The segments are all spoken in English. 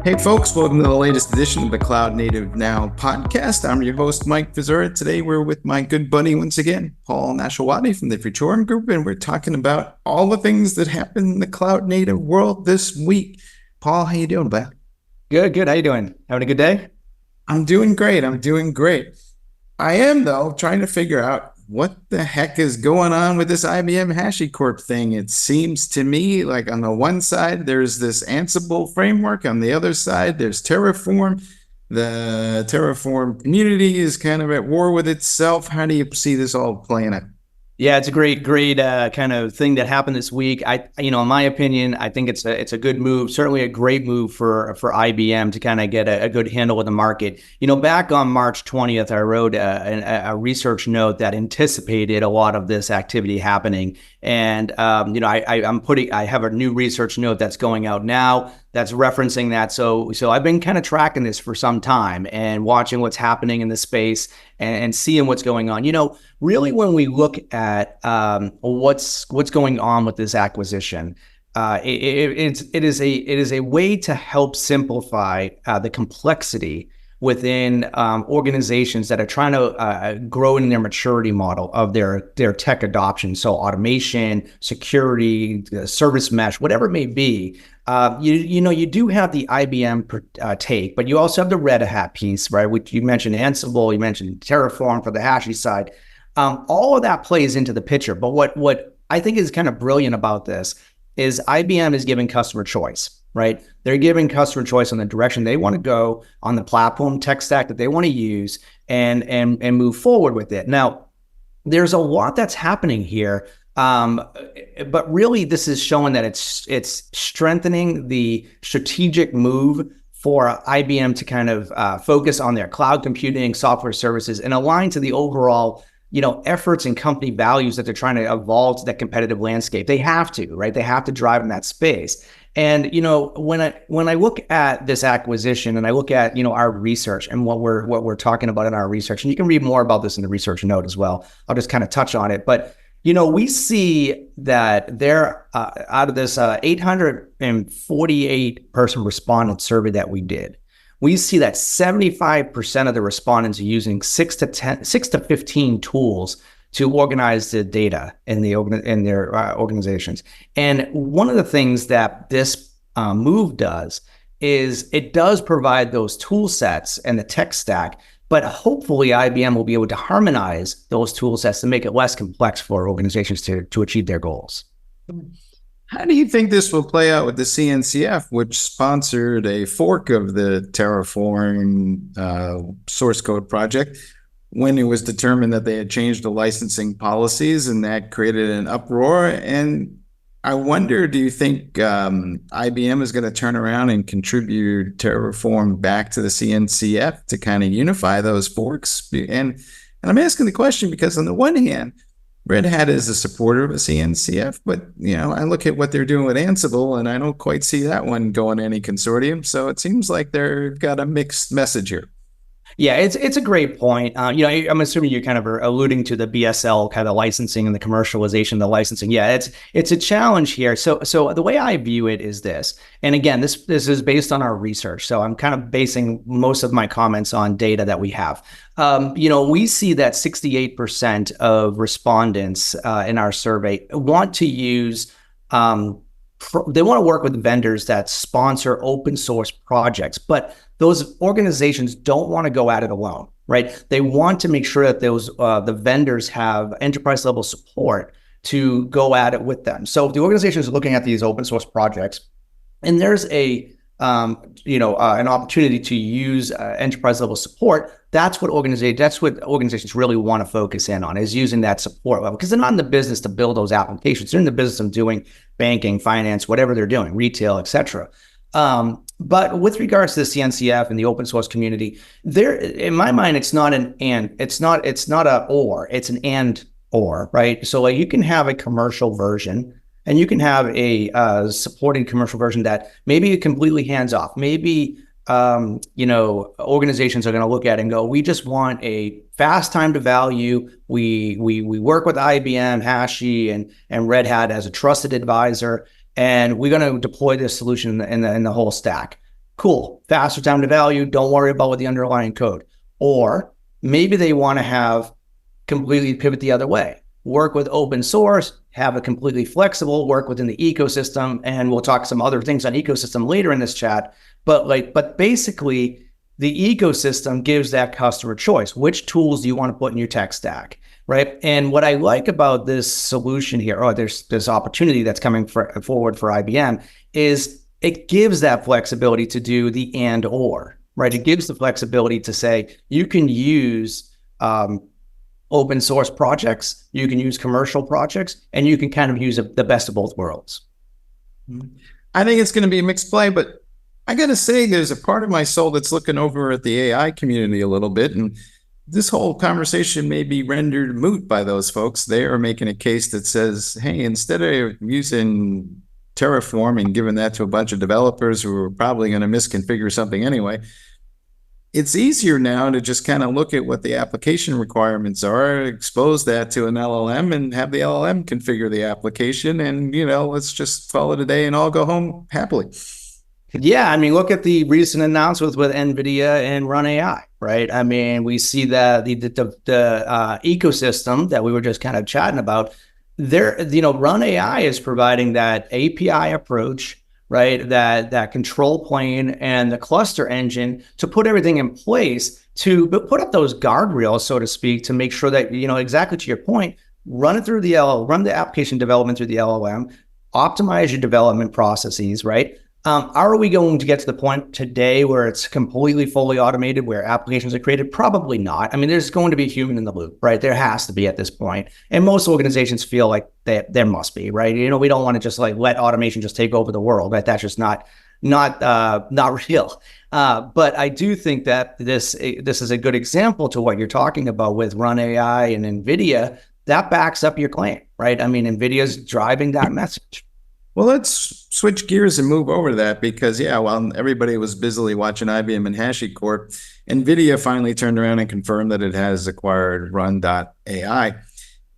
Hey folks, welcome to the latest edition of the Cloud Native Now podcast. I'm your host, Mike Vizura. Today we're with my good buddy once again, Paul Nashawati from the Futurum Group, and we're talking about all the things that happened in the cloud native world this week. Paul, how you doing, bud? Good. How you doing? Having a good day? I'm doing great. I am, though, trying to figure out what the heck is going on with this IBM HashiCorp thing. It seems to me like on the one side, there's this Ansible framework. On the other side, there's Terraform. The Terraform community is kind of at war with itself. How do you see this all playing out? Yeah, it's a great kind of thing that happened this week. In my opinion, I think it's a good move, certainly a great move for IBM to kind of get a good handle with the market. Back on March 20th, I wrote a research note that anticipated a lot of this activity happening. And, I have a new research note that's going out now that's referencing that. So I've been kind of tracking this for some time and watching what's happening in the space and seeing what's going on. Really, when we look at what's going on with this acquisition, it is a way to help simplify the complexity within organizations that are trying to grow in their maturity model of their tech adoption. So automation, security, service mesh, whatever it may be. You do have the IBM take, but you also have the Red Hat piece, right? Which you mentioned Ansible, you mentioned Terraform for the Hashi side. All of that plays into the picture. But what I think is kind of brilliant about this is IBM is giving customer choice, right? They're giving customer choice on the direction they want to go, on the platform tech stack that they want to use, and move forward with it. Now, there's a lot that's happening here, but really this is showing that it's strengthening the strategic move for IBM to kind of focus on their cloud computing, software services, and align to the overall efforts and company values that they're trying to evolve to that competitive landscape. They have to, right? They have to drive in that space. And, when I look at this acquisition and I look at, our research and what we're talking about in our research, and you can read more about this in the research note as well. I'll just kind of touch on it. But, we see that there, out of this 848 person respondent survey that we did, we see that 75% of the respondents are using 6 to 15 tools to organize the data in their organizations. And one of the things that this move does is it does provide those tool sets and the tech stack, but hopefully IBM will be able to harmonize those tool sets to make it less complex for organizations to achieve their goals. How do you think this will play out with the CNCF, which sponsored a fork of the Terraform source code project when it was determined that they had changed the licensing policies, and that created an uproar? And I wonder, do you think IBM is going to turn around and contribute Terraform back to the CNCF to kind of unify those forks? And I'm asking the question because on the one hand, Red Hat is a supporter of a CNCF, but I look at what they're doing with Ansible, and I don't quite see that one going to any consortium. So it seems like they've got a mixed message here. Yeah, it's a great point. I'm assuming you're kind of alluding to the BSL kind of licensing and the commercialization of the licensing. Yeah, it's a challenge here. So the way I view it is this, and again, this is based on our research. So I'm kind of basing most of my comments on data that we have. We see that 68% of respondents in our survey want to use. They want to work with vendors that sponsor open source projects, but those organizations don't want to go at it alone, right? They want to make sure that the vendors have enterprise level support to go at it with them. So if the organization is looking at these open source projects, and there's an opportunity to use enterprise level support, that's what organizations really want to focus in on, is using that support level, because they're not in the business to build those applications. They're in the business of doing banking, finance, whatever they're doing, retail, etc. But with regards to the CNCF and the open source community, there, in my mind, it's not an and, it's not a or, it's an and or, right? So like you can have a commercial version, and you can have a supporting commercial version that maybe completely hands off. Maybe organizations are going to look at it and go, we just want a fast time to value. We work with IBM, Hashi, and Red Hat as a trusted advisor, and we're going to deploy this solution in the whole stack. Cool, faster time to value. Don't worry about what the underlying code. Or maybe they want to have completely pivot the other way. Work with open source, have a completely flexible, work within the ecosystem, and we'll talk some other things on ecosystem later in this chat. But basically, the ecosystem gives that customer choice. Which tools do you want to put in your tech stack, right? And what I like about this solution here, or this opportunity that's coming forward for IBM, is it gives that flexibility to do the and or, right? It gives the flexibility to say you can use open source projects, you can use commercial projects, and you can kind of use the best of both worlds. I think it's going to be a mixed play, but I got to say, there's a part of my soul that's looking over at the AI community a little bit. And this whole conversation may be rendered moot by those folks. They are making a case that says, hey, instead of using Terraform and giving that to a bunch of developers who are probably going to misconfigure something anyway, it's easier now to just kind of look at what the application requirements are, expose that to an LLM and have the LLM configure the application. And, let's just call it a day and all go home happily. Yeah, I mean, look at the recent announcements with NVIDIA and Run AI, right? I mean, we see that the ecosystem that we were just kind of chatting about there, Run AI is providing that API approach, right? That control plane and the cluster engine to put everything in place to put up those guardrails, so to speak, to make sure that, exactly to your point, run the application development through the LLM, optimize your development processes, right? Are we going to get to the point today where it's completely fully automated, where applications are created? Probably not. I mean, there's going to be a human in the loop, right? There has to be at this point. And most organizations feel like there must be, right? We don't want to just like let automation just take over the world, right? That's just not real. But I do think that this is a good example to what you're talking about with Run AI and NVIDIA. That backs up your claim, right? I mean, NVIDIA's driving that message. Well, let's switch gears and move over to that because, while everybody was busily watching IBM and HashiCorp, NVIDIA finally turned around and confirmed that it has acquired Run.ai.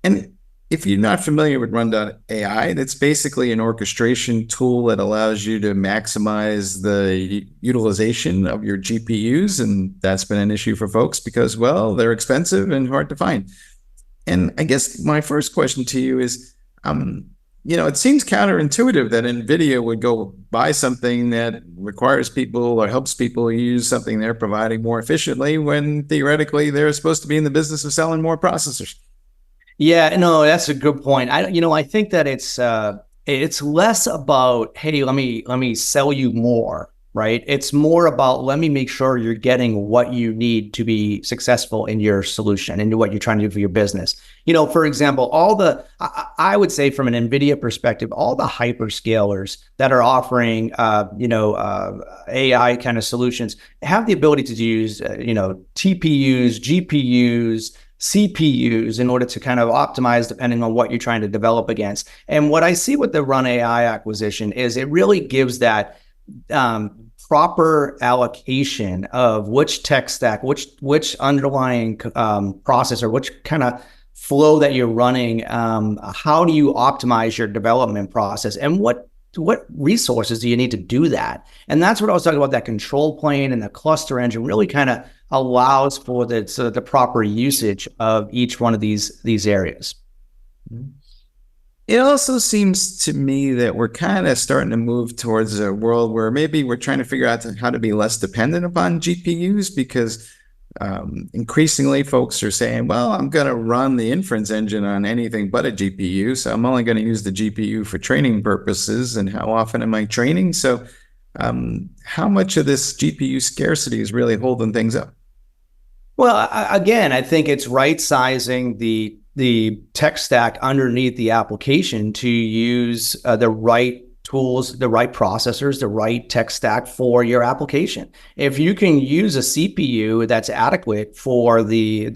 And if you're not familiar with Run.ai, that's basically an orchestration tool that allows you to maximize the utilization of your GPUs. And that's been an issue for folks because, well, they're expensive and hard to find. And I guess my first question to you is, it seems counterintuitive that NVIDIA would go buy something that requires people or helps people use something they're providing more efficiently when theoretically they're supposed to be in the business of selling more processors. Yeah, no, that's a good point. I think that it's less about, hey, let me sell you more, right? It's more about, let me make sure you're getting what you need to be successful in your solution and what you're trying to do for your business. For example, I would say from an NVIDIA perspective, all the hyperscalers that are offering, AI kind of solutions have the ability to use, TPUs, GPUs, CPUs in order to kind of optimize depending on what you're trying to develop against. And what I see with the Run AI acquisition is it really gives that proper allocation of which tech stack, which underlying processor, which kind of flow that you're running, how do you optimize your development process, and what resources do you need to do that? And that's what I was talking about, that control plane and the cluster engine really kind of allows for the proper usage of each one of these areas. Mm-hmm. It also seems to me that we're kind of starting to move towards a world where maybe we're trying to figure out how to be less dependent upon GPUs because increasingly folks are saying, well, I'm going to run the inference engine on anything but a GPU. So I'm only going to use the GPU for training purposes. And how often am I training? So how much of this GPU scarcity is really holding things up? Well, again, I think it's right sizing the tech stack underneath the application to use the right tools, the right processors, the right tech stack for your application. If you can use a CPU that's adequate for the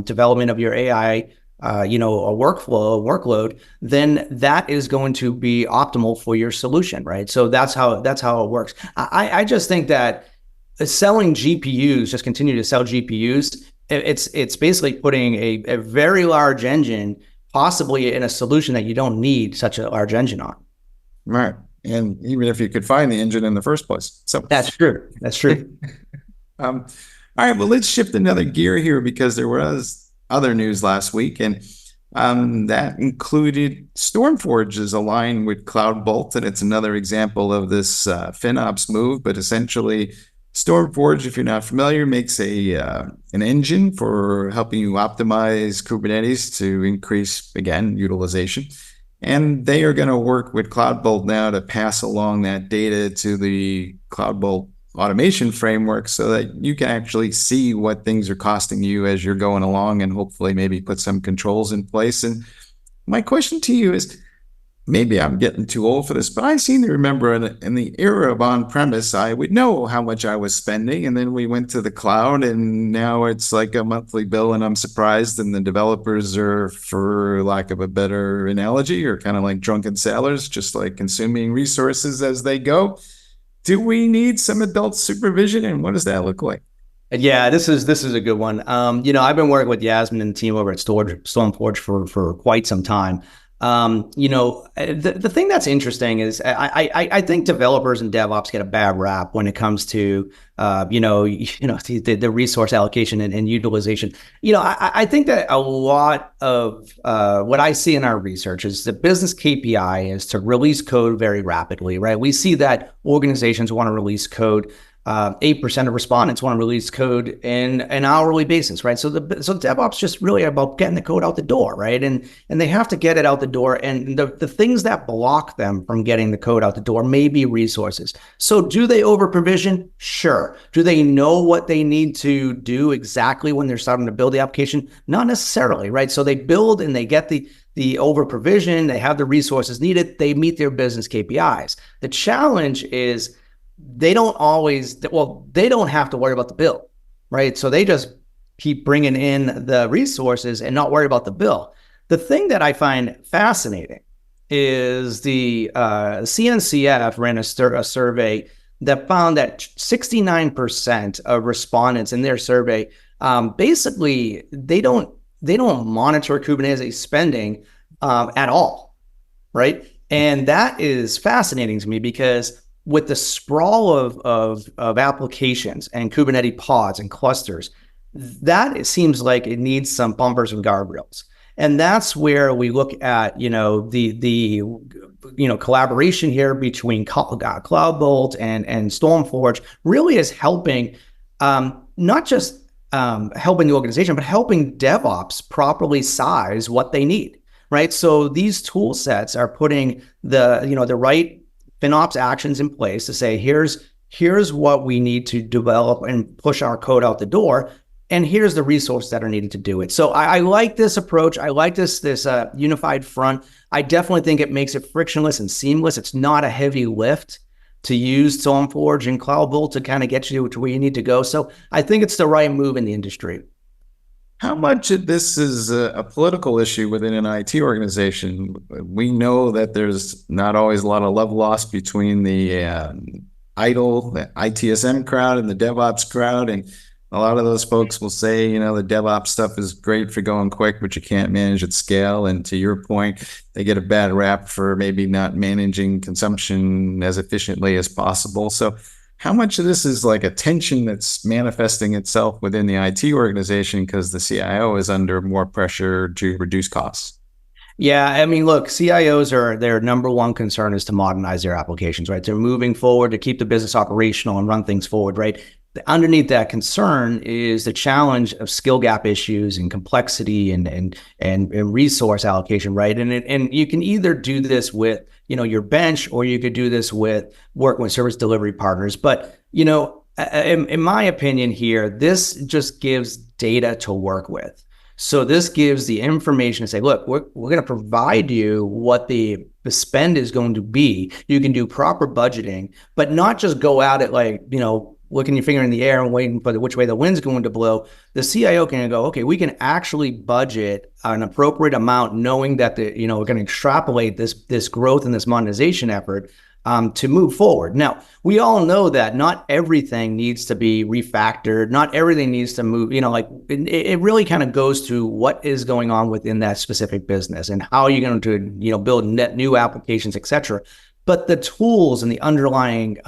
development of your AI, a workload, then that is going to be optimal for your solution, right? So that's how it works. I just think that selling GPUs, just continue to sell GPUs, it's basically putting a very large engine possibly in a solution that you don't need such a large engine on. Right. And even if you could find the engine in the first place. So That's true. That's true. all right, well, let's shift another gear here because there was other news last week, and that included Stormforge is aligned with Cloud Bolt, and it's another example of this FinOps move. But essentially, Stormforge, if you're not familiar, makes an engine for helping you optimize Kubernetes to increase, again, utilization. And they are going to work with Cloud Bolt now to pass along that data to the Cloud Bolt automation framework so that you can actually see what things are costing you as you're going along and hopefully maybe put some controls in place. And my question to you is, maybe I'm getting too old for this, but I seem to remember in the era of on-premise, I would know how much I was spending. And then we went to the cloud and now it's like a monthly bill and I'm surprised. And the developers are, for lack of a better analogy, are kind of like drunken sailors, just like consuming resources as they go. Do we need some adult supervision, and what does that look like? Yeah, this is a good one. I've been working with Yasmin and the team over at Stormforge for quite some time. The thing that's interesting is I think developers and DevOps get a bad rap when it comes to the resource allocation and utilization. I think that a lot of what I see in our research is the business KPI is to release code very rapidly, right? We see that organizations want to release code. 8% of respondents want to release code in an hourly basis, right? So DevOps just really about getting the code out the door, right? And they have to get it out the door. And the things that block them from getting the code out the door may be resources. So do they over provision? Sure. Do they know what they need to do exactly when they're starting to build the application? Not necessarily, right? So they build and they get the over provision, they have the resources needed, they meet their business KPIs. The challenge is they don't have to worry about the bill, right? So they just keep bringing in the resources and not worry about the bill. The thing that I find fascinating is the CNCF ran a survey that found that 69% of respondents in their survey, basically, they don't monitor Kubernetes spending at all, right? And that is fascinating to me because with the sprawl of applications and Kubernetes pods and clusters, that it seems like it needs some bumpers and guardrails. And that's where we look at, the collaboration here between Cloud Bolt and Stormforge really is helping, not just helping the organization, but helping DevOps properly size what they need, right? So these tool sets are putting the right FinOps actions in place to say, here's what we need to develop and push our code out the door, and here's the resources that are needed to do it. So I like this approach. I like this unified front. I definitely think it makes it frictionless and seamless. It's not a heavy lift to use Stormforge and Cloud Bolt to kind of get you to where you need to go. So I think it's the right move in the industry. How much of this is a political issue within an IT organization? We know that there's not always a lot of love lost between the ITIL, the ITSM crowd and the DevOps crowd. And a lot of those folks will say, the DevOps stuff is great for going quick, but you can't manage at scale. And to your point, they get a bad rap for maybe not managing consumption as efficiently as possible. So how much of this is like a tension that's manifesting itself within the IT organization because the CIO is under more pressure to reduce costs? Yeah, I mean, look, CIOs their number one concern is to modernize their applications, right? They're moving forward to keep the business operational and run things forward, right? Underneath that concern is the challenge of skill gap issues and complexity and resource allocation, right? And you can either do this with your bench, or you could do this with working with service delivery partners. But in my opinion here, this just gives data to work with. So this gives the information to say, look, we're going to provide you what the spend is going to be. You can do proper budgeting, but not just go at it like looking your finger in the air and waiting for which way the wind's going to blow. The CIO can go, okay, we can actually budget an appropriate amount, knowing that we're going to extrapolate this growth and this monetization effort to move forward. Now, we all know that not everything needs to be refactored. Not everything needs to move, it really kind of goes to what is going on within that specific business and how you're going to, build net new applications, et cetera. but the tools and the underlying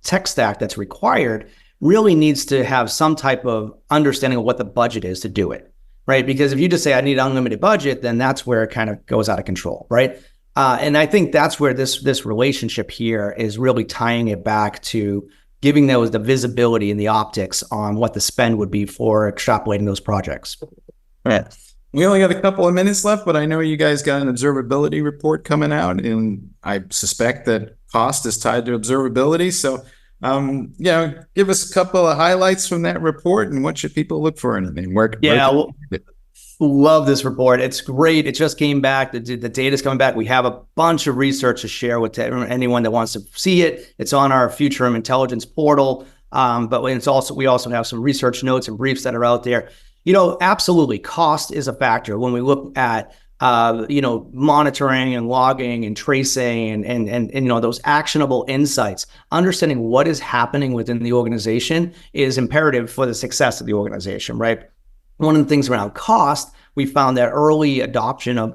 tech stack that's required really needs to have some type of understanding of what the budget is to do it, right? Because if you just say, I need unlimited budget, then that's where it kind of goes out of control, right? And I think that's where this relationship here is really tying it back to giving those the visibility and the optics on what the spend would be for extrapolating those projects. Right. We only got a couple of minutes left, but I know you guys got an observability report coming out, and I suspect that cost is tied to observability. So, give us a couple of highlights from that report, and what should people look for in it? And where love this report. It's great. It just came back. The data's coming back. We have a bunch of research to share with anyone that wants to see it. It's on our Futurum intelligence portal. But we also have some research notes and briefs that are out there. Absolutely, cost is a factor when we look at monitoring and logging and tracing and those actionable insights. Understanding what is happening within the organization is imperative for the success of the organization, right? One of the things around cost, we found that early adoption of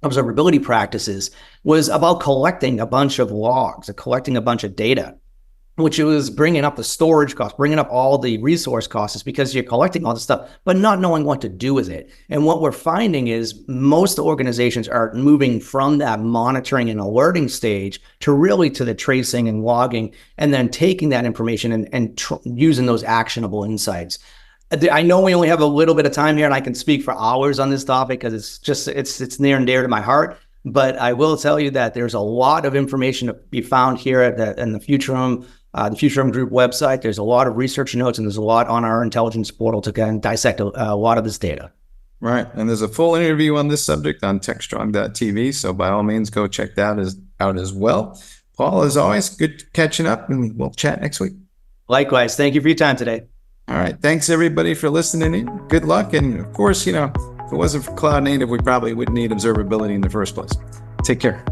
observability practices was about collecting a bunch of logs, collecting a bunch of data, which was bringing up the storage costs, bringing up all the resource costs, because you're collecting all this stuff, but not knowing what to do with it. And what we're finding is most organizations are moving from that monitoring and alerting stage to the tracing and logging, and then taking that information and using those actionable insights. I know we only have a little bit of time here, and I can speak for hours on this topic because it's near and dear to my heart. But I will tell you that there's a lot of information to be found here in the Futurum Group website. There's a lot of research notes, and there's a lot on our intelligence portal to kind of dissect a lot of this data. Right. And there's a full interview on this subject on techstrong.tv. So by all means, go check that out as well. Paul, as always, good catching up, and we'll chat next week. Likewise. Thank you for your time today. All right. Thanks, everybody, for listening in. Good luck. And of course, if it wasn't for cloud native, we probably wouldn't need observability in the first place. Take care.